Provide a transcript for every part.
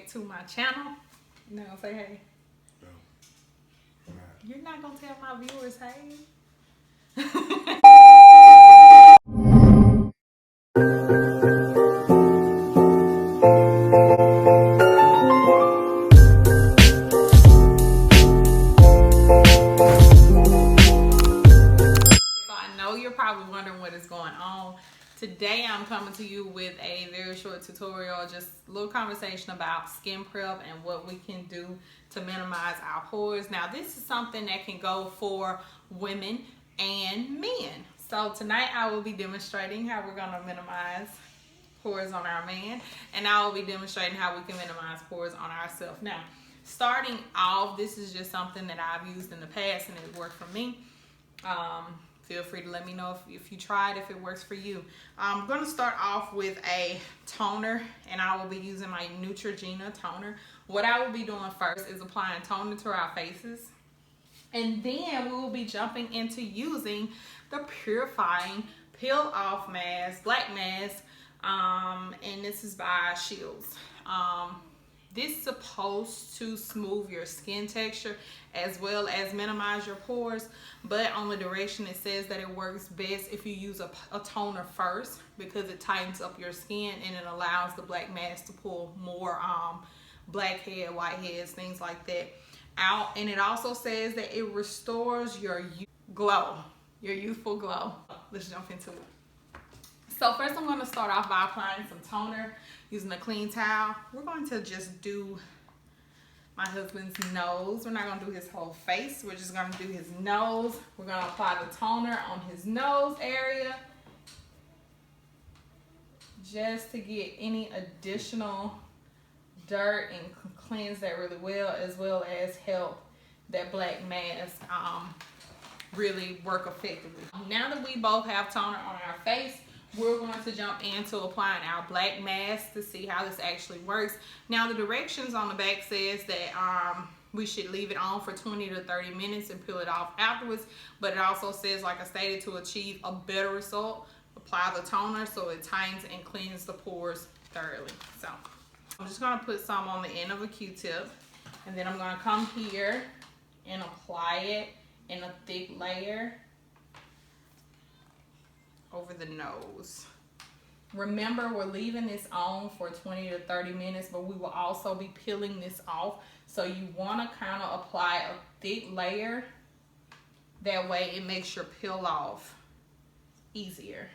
back to my channel. You not gonna say hey? No. I'm not. You're not gonna tell my viewers hey? So I know you're probably wondering what is going on. Today I'm coming to you with a very short tutorial, just a little conversation about skin prep and what we can do to minimize our pores. Now this is something that can go for women and men. So tonight I will be demonstrating how we're gonna minimize pores on our man, and I will be demonstrating how we can minimize pores on ourselves. Now, starting off, this is just something that I've used in the past and it worked for me. Feel free to let me know if you tried, if it works for you. I'm going to start off with a toner, and I will be using my Neutrogena toner. What I will be doing first is applying toner to our faces, and then we will be jumping into using the purifying peel off mask, black mask, and this is by Shills. This is supposed to smooth your skin texture as well as minimize your pores, but on the direction it says that it works best if you use a toner first, because it tightens up your skin and it allows the black mask to pull more blackhead, whiteheads, things like that out. And it also says that it restores your glow, your youthful glow. Let's jump into it. So first I'm going to start off by applying some toner using a clean towel. We're going to just do my husband's nose. We're not going to do his whole face. We're just going to do his nose. We're going to apply the toner on his nose area just to get any additional dirt and cleanse that really well as help that black mask really work effectively. Now that we both have toner on our face, we're going to jump into applying our black mask to see how this actually works. Now the directions on the back says that we should leave it on for 20 to 30 minutes and peel it off afterwards. But it also says, like I stated, to achieve a better result, apply the toner so it tightens and cleans the pores thoroughly. So I'm just going to put some on the end of a Q-tip, and then I'm going to come here and apply it in a thick layer over the nose. Remember, we're leaving this on for 20 to 30 minutes, but we will also be peeling this off. So you want to kind of apply a thick layer. That way it makes your peel off easier.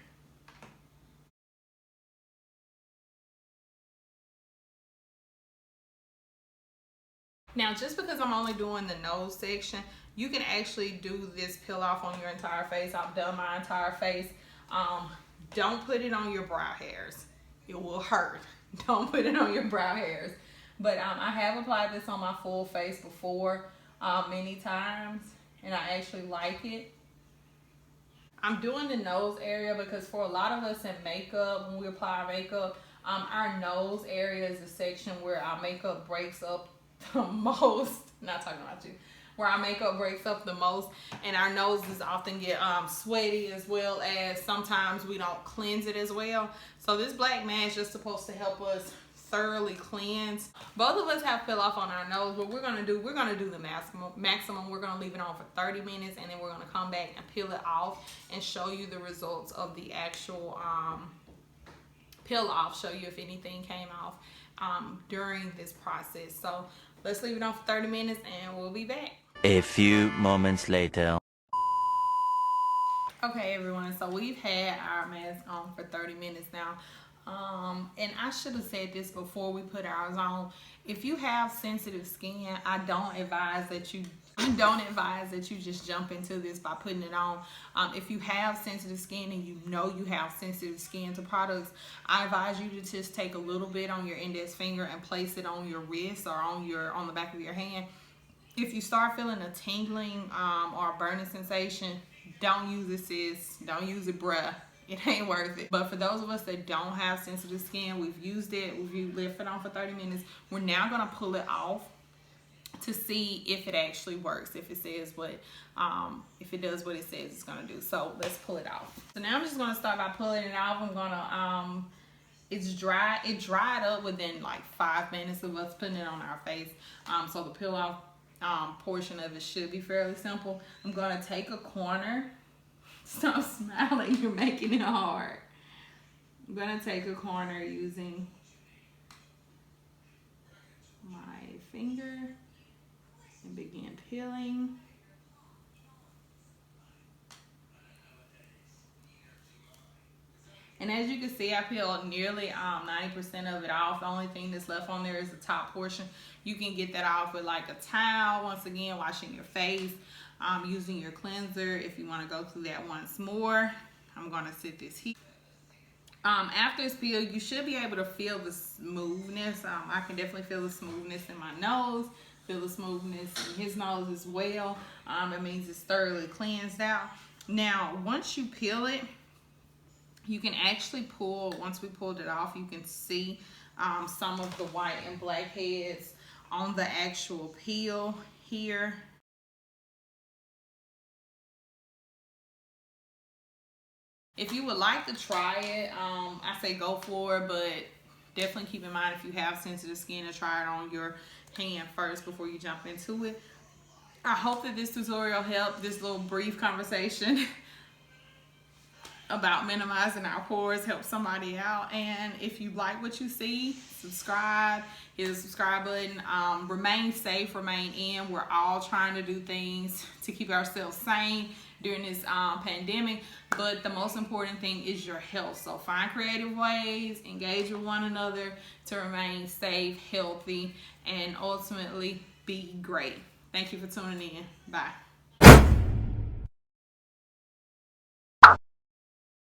Now, just because I'm only doing the nose section, you can actually do this peel off on your entire face. I've done my entire face. Don't put it on your brow hairs. It will hurt. Don't put it on your brow hairs. But I have applied this on my full face before many times, and I actually like it. I'm doing the nose area because for a lot of us in makeup, when we apply our makeup, our nose area is the section where our makeup breaks up the most. Not talking about you. Where our makeup breaks up the most, and our noses often get sweaty, as well as sometimes we don't cleanse it as well. So this black mask is just supposed to help us thoroughly cleanse. Both of us have peel off on our nose, but we're gonna do the maximum. We're gonna leave it on for 30 minutes, and then we're gonna come back and peel it off and show you the results of the actual peel off, show you if anything came off during this process. So let's leave it on for 30 minutes and we'll be back. A few moments later. Okay, everyone, so we've had our mask on for 30 minutes now. And I should have said this before we put ours on. If you have sensitive skin, I don't advise that you just jump into this by putting it on. If you have sensitive skin and you know you have sensitive skin to products, I advise you to just take a little bit on your index finger and place it on your wrist or on the back of your hand. If you start feeling a tingling or a burning sensation, don't use it, sis. Don't use it, bruh. It ain't worth it. But for those of us that don't have sensitive skin, we've used it, we've left it on for 30 minutes. We're now gonna pull it off to see if it actually works, if it says what, if it does what it says it's gonna do. So let's pull it off. So now I'm just gonna start by pulling it off. I'm gonna it's dry. It dried up within like 5 minutes of us putting it on our face. So the peel off portion of it should be fairly simple. I'm gonna take a corner. Stop smiling, you're making it hard. I'm gonna take a corner using my finger and begin peeling. And as you can see, I peeled nearly 90% of it off. The only thing that's left on there is the top portion. You can get that off with like a towel. Once again, washing your face, using your cleanser if you want to go through that once more. I'm going to sit this here. After it's peeled, you should be able to feel the smoothness. I can definitely feel the smoothness in my nose, feel the smoothness in his nose as well. It means it's thoroughly cleansed out. Now, once you peel it, you can actually pull, once we pulled it off, you can see some of the white and black heads on the actual peel here. If you would like to try it, I say go for it, but definitely keep in mind if you have sensitive skin to try it on your hand first before you jump into it. I hope that this tutorial helped, this little brief conversation about minimizing our pores help somebody out. And if you like what you see, subscribe, hit the subscribe button. Remain safe, remain in. We're all trying to do things to keep ourselves sane during this pandemic, but the most important thing is your health. So find creative ways, engage with one another to remain safe, healthy, and ultimately be great. Thank you for tuning in. Bye.